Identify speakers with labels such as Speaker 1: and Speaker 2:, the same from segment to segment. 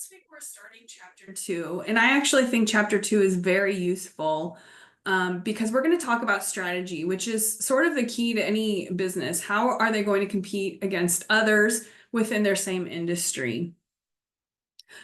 Speaker 1: This week we're starting chapter two, and I actually think chapter two is very useful because we're going to talk about strategy, which is sort of the key to any business. How are they going to compete against others within their same industry?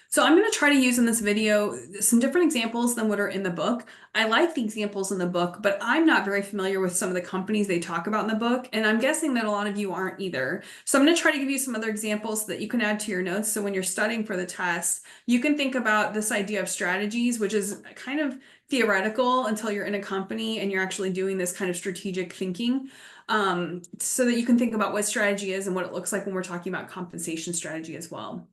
Speaker 1: So I'm going to try to use in this video some different examples than what are in the book. I like the examples in the book, but I'm not very familiar with some of the companies they talk about in the book, and I'm guessing that a lot of you aren't either. So I'm going to try to give you some other examples so that you can add to your notes. So when you're studying for the test, you can think about this idea of strategies, which is kind of theoretical until you're in a company and you're actually doing this kind of strategic thinking. So that you can think about what strategy is and what it looks like when we're talking about compensation strategy as well.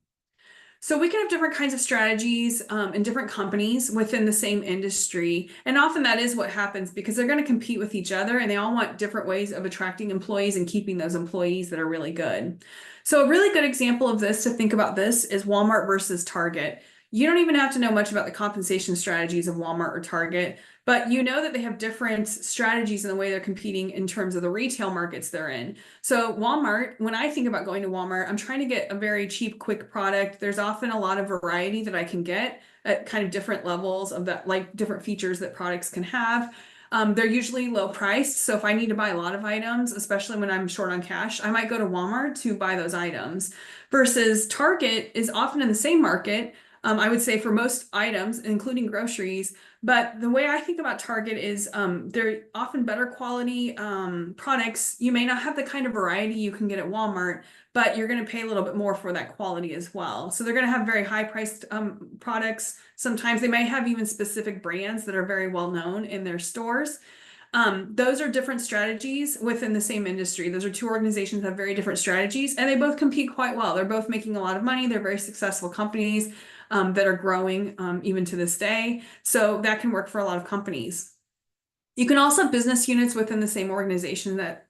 Speaker 1: So we can have different kinds of strategies in different companies within the same industry. And often that is what happens because they're going to compete with each other and they all want different ways of attracting employees and keeping those employees that are really good. So a really good example of this to think about this is Walmart versus Target. You don't even have to know much about the compensation strategies of Walmart or Target, but you know that they have different strategies in the way they're competing in terms of the retail markets they're in. So Walmart, when I think about going to Walmart, I'm trying to get a very cheap, quick product. There's often a lot of variety that I can get at kind of different levels of that, like different features that products can have. They're usually low priced. So if I need to buy a lot of items, especially when I'm short on cash, I might go to Walmart to buy those items. Versus Target is often in the same market. I would say for most items, including groceries. But the way I think about Target is they're often better quality products. You may not have the kind of variety you can get at Walmart, but you're going to pay a little bit more for that quality as well. So they're going to have very high priced products. Sometimes they may have even specific brands that are very well known in their stores. Those are different strategies within the same industry. Those are two organizations that have very different strategies, and they both compete quite well. They're both making a lot of money. They're very successful companies that are growing even to this day. So that can work for a lot of companies. You can also have business units within the same organization that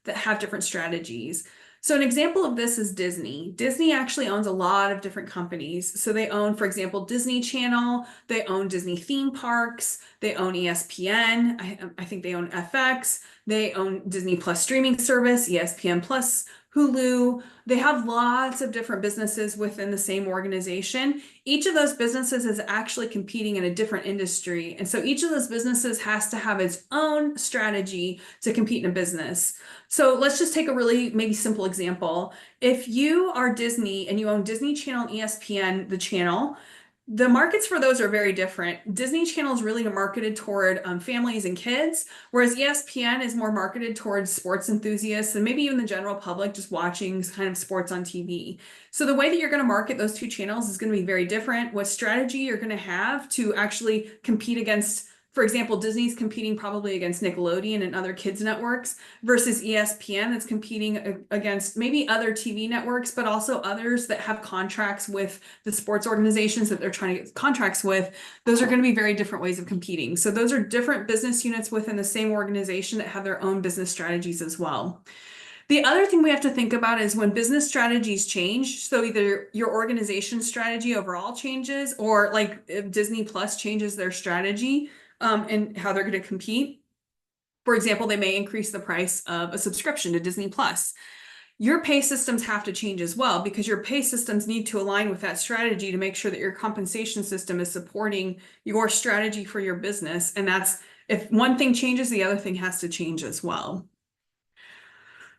Speaker 1: have different strategies. So an example of this is Disney. Disney actually owns a lot of different companies. So they own, for example, Disney Channel, they own Disney theme parks, they own ESPN, I think they own FX, they own Disney Plus streaming service, ESPN Plus, Hulu. They have lots of different businesses within the same organization. Each of those businesses is actually competing in a different industry. And so each of those businesses has to have its own strategy to compete in a business. So let's just take a really maybe simple example. If you are Disney and you own Disney Channel and ESPN, the channel, the markets for those are very different. Disney Channel is really marketed toward families and kids, whereas ESPN is more marketed towards sports enthusiasts and maybe even the general public just watching kind of sports on TV. So the way that you're going to market those two channels is going to be very different. What strategy you're going to have to actually compete against, for example, Disney's competing probably against Nickelodeon and other kids networks versus ESPN that's competing against maybe other TV networks, but also others that have contracts with the sports organizations that they're trying to get contracts with. Those are going to be very different ways of competing. So those are different business units within the same organization that have their own business strategies as well. The other thing we have to think about is when business strategies change, so either your organization strategy overall changes or like if Disney Plus changes their strategy, and how they're going to compete. For example, they may increase the price of a subscription to Disney Plus. Your pay systems have to change as well because your pay systems need to align with that strategy to make sure that your compensation system is supporting your strategy for your business. And that's if one thing changes, the other thing has to change as well.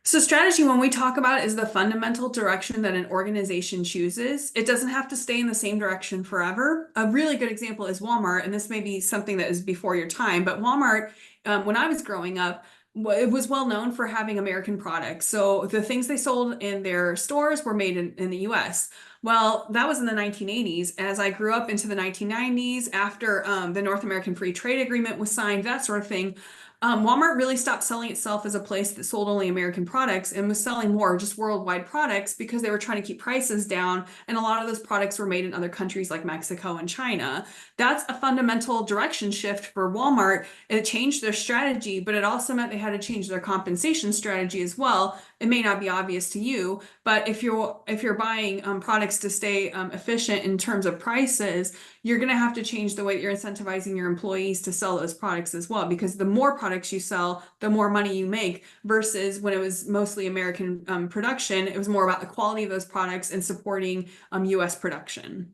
Speaker 1: So strategy, when we talk about it, is the fundamental direction that an organization chooses. It doesn't have to stay in the same direction forever. A really good example is Walmart, and this may be something that is before your time, but Walmart, when I was growing up, it was well known for having American products. So the things they sold in their stores were made in the US. Well, that was in the 1980s. As I grew up into the 1990s, after the North American Free Trade Agreement was signed, that sort of thing, Walmart really stopped selling itself as a place that sold only American products and was selling more just worldwide products because they were trying to keep prices down. And a lot of those products were made in other countries like Mexico and China. That's a fundamental direction shift for Walmart. It changed their strategy, but it also meant they had to change their compensation strategy as well it may not be obvious to you, but if you're buying products to stay efficient in terms of prices, you're going to have to change the way that you're incentivizing your employees to sell those products as well, because the more products you sell, the more money you make, versus when it was mostly American production, it was more about the quality of those products and supporting US production.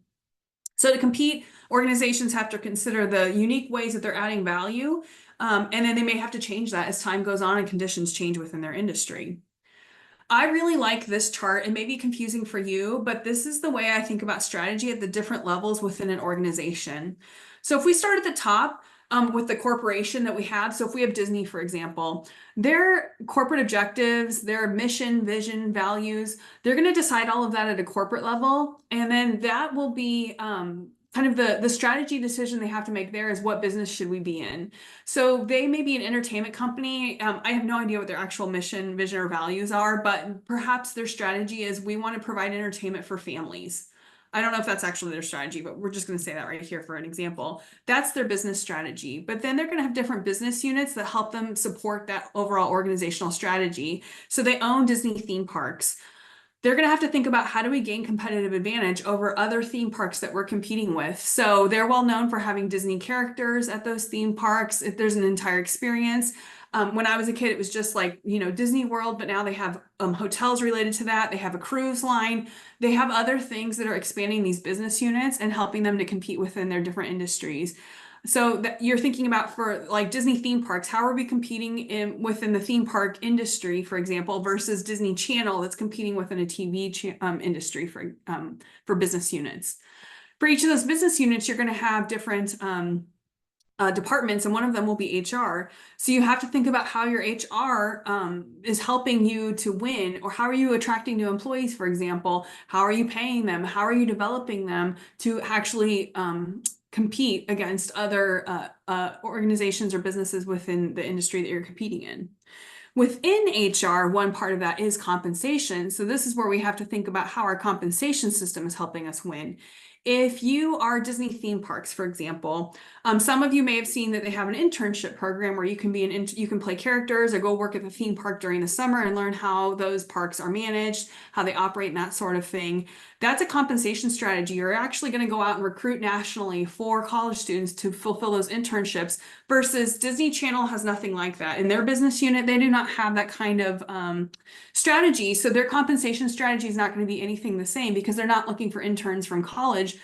Speaker 1: So to compete, organizations have to consider the unique ways that they're adding value, and then they may have to change that as time goes on and conditions change within their industry. I really like this chart. It may be confusing for you, but this is the way I think about strategy at the different levels within an organization. So if we start at the top, with the corporation that we have, so if we have Disney, for example, their corporate objectives, their mission, vision, values, they're going to decide all of that at a corporate level. And then that will be kind of the strategy decision they have to make there is, what business should we be in? So they may be an entertainment company. I have no idea what their actual mission, vision, or values are, but perhaps their strategy is, we want to provide entertainment for families. I don't know if that's actually their strategy, but we're just going to say that right here for an example. That's their business strategy. But then they're going to have different business units that help them support that overall organizational strategy. So they own Disney theme parks. They're going to have to think about, how do we gain competitive advantage over other theme parks that we're competing with? So they're well known for having Disney characters at those theme parks. If there's an entire experience. When I was a kid, it was just like, Disney World, but now they have hotels related to that. They have a cruise line. They have other things that are expanding these business units and helping them to compete within their different industries. So that you're thinking about, for like Disney theme parks, how are we competing within the theme park industry, for example, versus Disney Channel that's competing within a TV industry for business units. For each of those business units, you're going to have different departments, and one of them will be HR. So you have to think about how your HR is helping you to win, or how are you attracting new employees, for example? How are you paying them? How are you developing them to actually compete against other organizations or businesses within the industry that you're competing in? Within HR, one part of that is compensation. So this is where we have to think about how our compensation system is helping us win. If you are Disney theme parks, for example, some of you may have seen that they have an internship program where you can you can play characters or go work at the theme park during the summer and learn how those parks are managed, how they operate, and that sort of thing. That's a compensation strategy. You're actually going to go out and recruit nationally for college students to fulfill those internships, versus Disney Channel has nothing like that. In their business unit, they do not have that kind of strategy. So their compensation strategy is not going to be anything the same, because they're not looking for interns from college.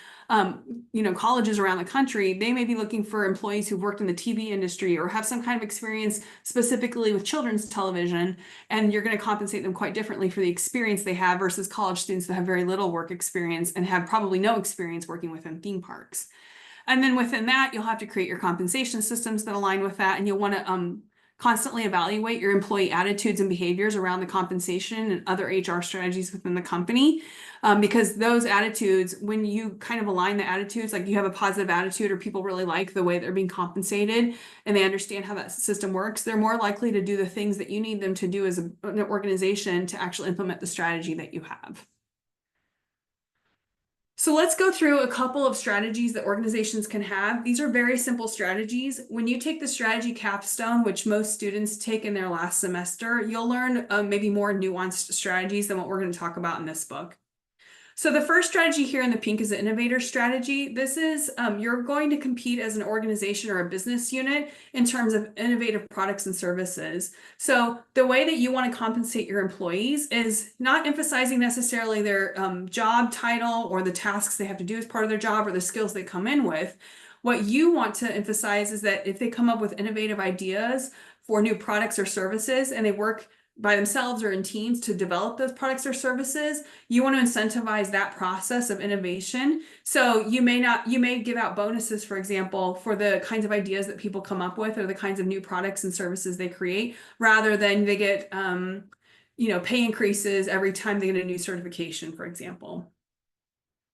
Speaker 1: Colleges around the country, they may be looking for employees who've worked in the TV industry or have some kind of experience specifically with children's television, and you're going to compensate them quite differently for the experience they have versus college students that have very little work experience and have probably no experience working within theme parks. And then within that, you'll have to create your compensation systems that align with that, and you'll want to constantly evaluate your employee attitudes and behaviors around the compensation and other HR strategies within the company. Because those attitudes, when you kind of align the attitudes, like you have a positive attitude or people really like the way they're being compensated and they understand how that system works, they're more likely to do the things that you need them to do as an organization to actually implement the strategy that you have. So let's go through a couple of strategies that organizations can have. These are very simple strategies. When you take the strategy capstone, which most students take in their last semester, you'll learn maybe more nuanced strategies than what we're going to talk about in this book. So the first strategy here in the pink is the innovator strategy. This is you're going to compete as an organization or a business unit in terms of innovative products and services. So the way that you want to compensate your employees is not emphasizing necessarily their job title or the tasks they have to do as part of their job or the skills they come in with. What you want to emphasize is that if they come up with innovative ideas for new products or services and they work by themselves or in teams to develop those products or services, you want to incentivize that process of innovation. So you may give out bonuses, for example, for the kinds of ideas that people come up with or the kinds of new products and services they create, rather than they get pay increases every time they get a new certification, for example.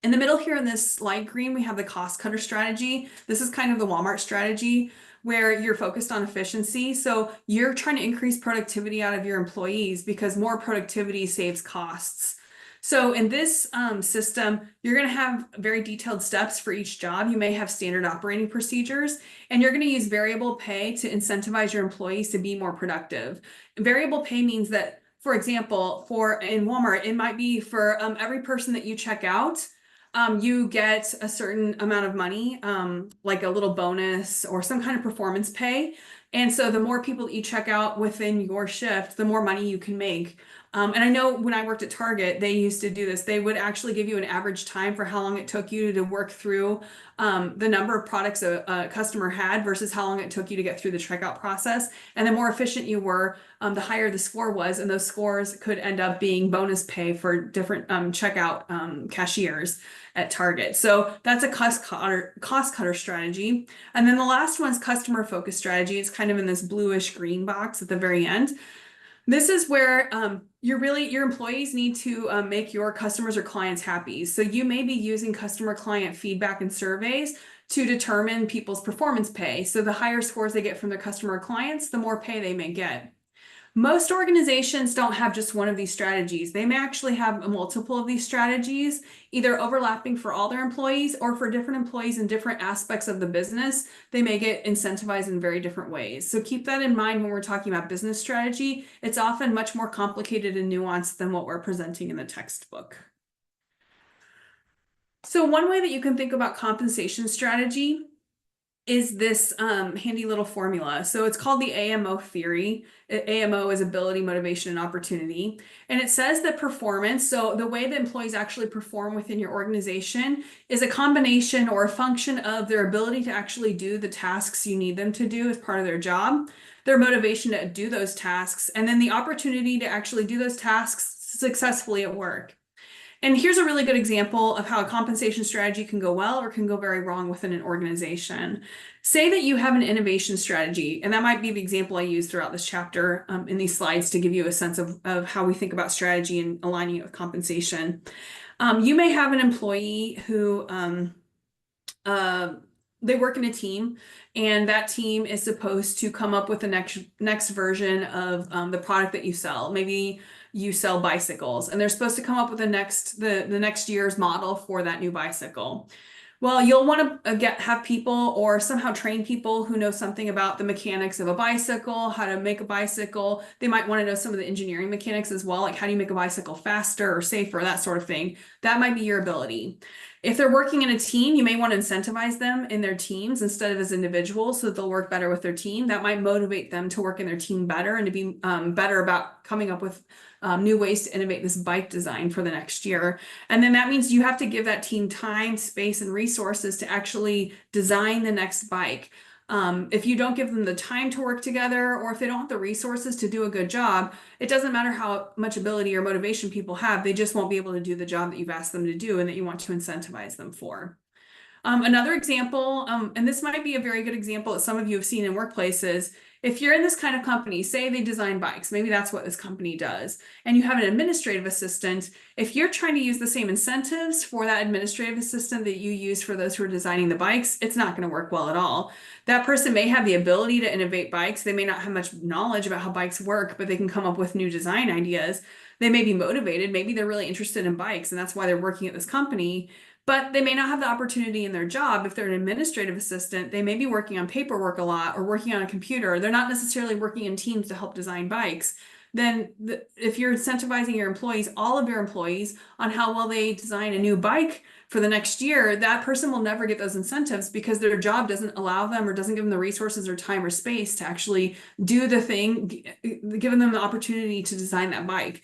Speaker 1: In the middle here in this light green, we have the cost cutter strategy. This is kind of the Walmart strategy, where you're focused on efficiency. So you're trying to increase productivity out of your employees because more productivity saves costs. So in this system, you're going to have very detailed steps for each job. You may have standard operating procedures, and you're going to use variable pay to incentivize your employees to be more productive. Variable pay means that for example, in Walmart, it might be for every person that you check out, you get a certain amount of money, like a little bonus or some kind of performance pay. And so the more people that you check out within your shift, the more money you can make. And I know when I worked at Target, they used to do this. They would actually give you an average time for how long it took you to work through the number of products a customer had versus how long it took you to get through the checkout process. And the more efficient you were, the higher the score was. And those scores could end up being bonus pay for different checkout cashiers at Target. So that's a cost cutter strategy. And then the last one's customer focused strategy. It's kind of in this bluish green box at the very end. This is where your employees need to make your customers or clients happy. So you may be using customer client feedback and surveys to determine people's performance pay. So the higher scores they get from their customer or clients, the more pay they may get. Most organizations don't have just one of these strategies. They may actually have multiple of these strategies, either overlapping for all their employees or for different employees in different aspects of the business. They may get incentivized in very different ways. So keep that in mind when we're talking about business strategy. It's often much more complicated and nuanced than what we're presenting in the textbook. So one way that you can think about compensation strategy is this handy little formula. So it's called the AMO theory. AMO is ability, motivation, and opportunity. And it says that performance, so the way that employees actually perform within your organization is a combination or a function of their ability to actually do the tasks you need them to do as part of their job, their motivation to do those tasks, and then the opportunity to actually do those tasks successfully at work. And here's a really good example of how a compensation strategy can go well or can go very wrong within an organization. Say that you have an innovation strategy, and that might be the example I use throughout this chapter in these slides to give you a sense of how we think about strategy and aligning it with compensation. You may have an employee who they work in a team, and that team is supposed to come up with the next version of the product that you sell. Maybe you sell bicycles, and they're supposed to come up with the next year's model for that new bicycle. Well, you'll want to have people or somehow train people who know something about the mechanics of a bicycle, how to make a bicycle. They might want to know some of the engineering mechanics as well, like how do you make a bicycle faster or safer, that sort of thing. That might be your ability. If they're working in a team, you may want to incentivize them in their teams instead of as individuals so that they'll work better with their team. That might motivate them to work in their team better and to be better about coming up with new ways to innovate this bike design for the next year. And then that means you have to give that team time, space, and resources to actually design the next bike. If you don't give them the time to work together, or if they don't have the resources to do a good job, it doesn't matter how much ability or motivation people have, they just won't be able to do the job that you've asked them to do and that you want to incentivize them for. Another example, and this might be a very good example that some of you have seen in workplaces. If you're in this kind of company, say they design bikes, maybe that's what this company does, and you have an administrative assistant, if you're trying to use the same incentives for that administrative assistant that you use for those who are designing the bikes, it's not going to work well at all. That person may have the ability to innovate bikes. They may not have much knowledge about how bikes work, but they can come up with new design ideas. They may be motivated. Maybe they're really interested in bikes, and that's why they're working at this company. But they may not have the opportunity in their job. If they're an administrative assistant, they may be working on paperwork a lot or working on a computer. They're not necessarily working in teams to help design bikes. Then if you're incentivizing your employees, all of your employees, on how well they design a new bike for the next year, that person will never get those incentives because their job doesn't allow them or doesn't give them the resources or time or space to actually do the thing, giving them the opportunity to design that bike.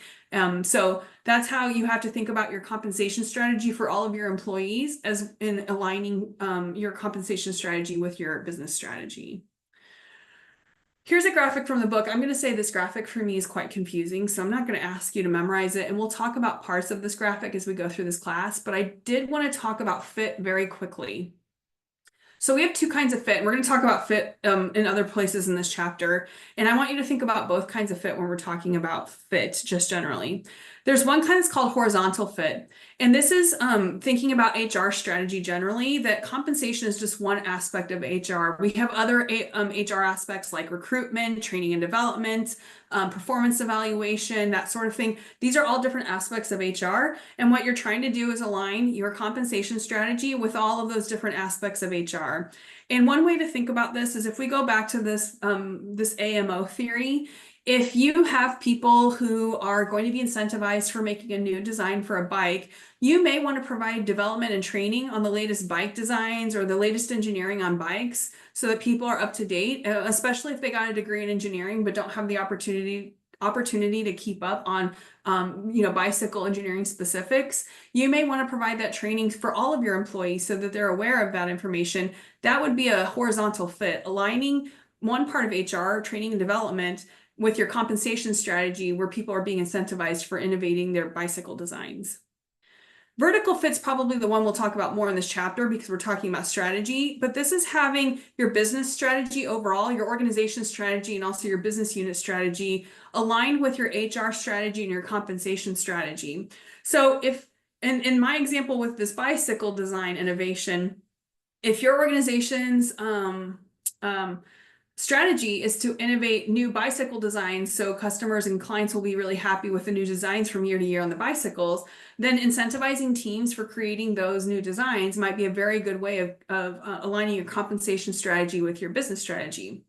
Speaker 1: So that's how you have to think about your compensation strategy for all of your employees, as in aligning your compensation strategy with your business strategy. Here's a graphic from the book. I'm going to say this graphic for me is quite confusing, so I'm not going to ask you to memorize it, and we'll talk about parts of this graphic as we go through this class, but I did want to talk about fit very quickly. So we have two kinds of fit, and we're going to talk about fit in other places in this chapter. And I want you to think about both kinds of fit when we're talking about fit, just generally. There's one kind that's called horizontal fit. And this is thinking about HR strategy generally, that compensation is just one aspect of HR. We have other HR aspects like recruitment, training and development, performance evaluation, that sort of thing. These are all different aspects of HR. And what you're trying to do is align your compensation strategy with all of those different aspects of HR. And one way to think about this is if we go back to this AMO theory, If you have people who are going to be incentivized for making a new design for a bike, you may want to provide development and training on the latest bike designs or the latest engineering on bikes so that people are up to date, especially if they got a degree in engineering but don't have the opportunity to keep up on bicycle engineering specifics. You may want to provide that training for all of your employees so that they're aware of that information. That would be a horizontal fit, aligning one part of HR, training and development, with your compensation strategy where people are being incentivized for innovating their bicycle designs. Vertical fit's probably the one we'll talk about more in this chapter because we're talking about strategy, but this is having your business strategy overall, your organization strategy, and also your business unit strategy aligned with your HR strategy and your compensation strategy. So if, in my example with this bicycle design innovation, if your organization's strategy is to innovate new bicycle designs so customers and clients will be really happy with the new designs from year to year on the bicycles, then incentivizing teams for creating those new designs might be a very good way of aligning your compensation strategy with your business strategy.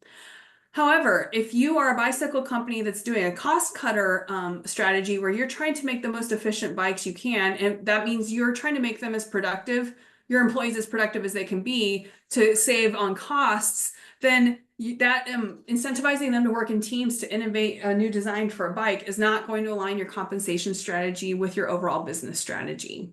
Speaker 1: However, if you are a bicycle company that's doing a cost cutter strategy where you're trying to make the most efficient bikes you can, and that means you're trying to make them as productive, your employees as productive as they can be to save on costs, then incentivizing them to work in teams to innovate a new design for a bike is not going to align your compensation strategy with your overall business strategy.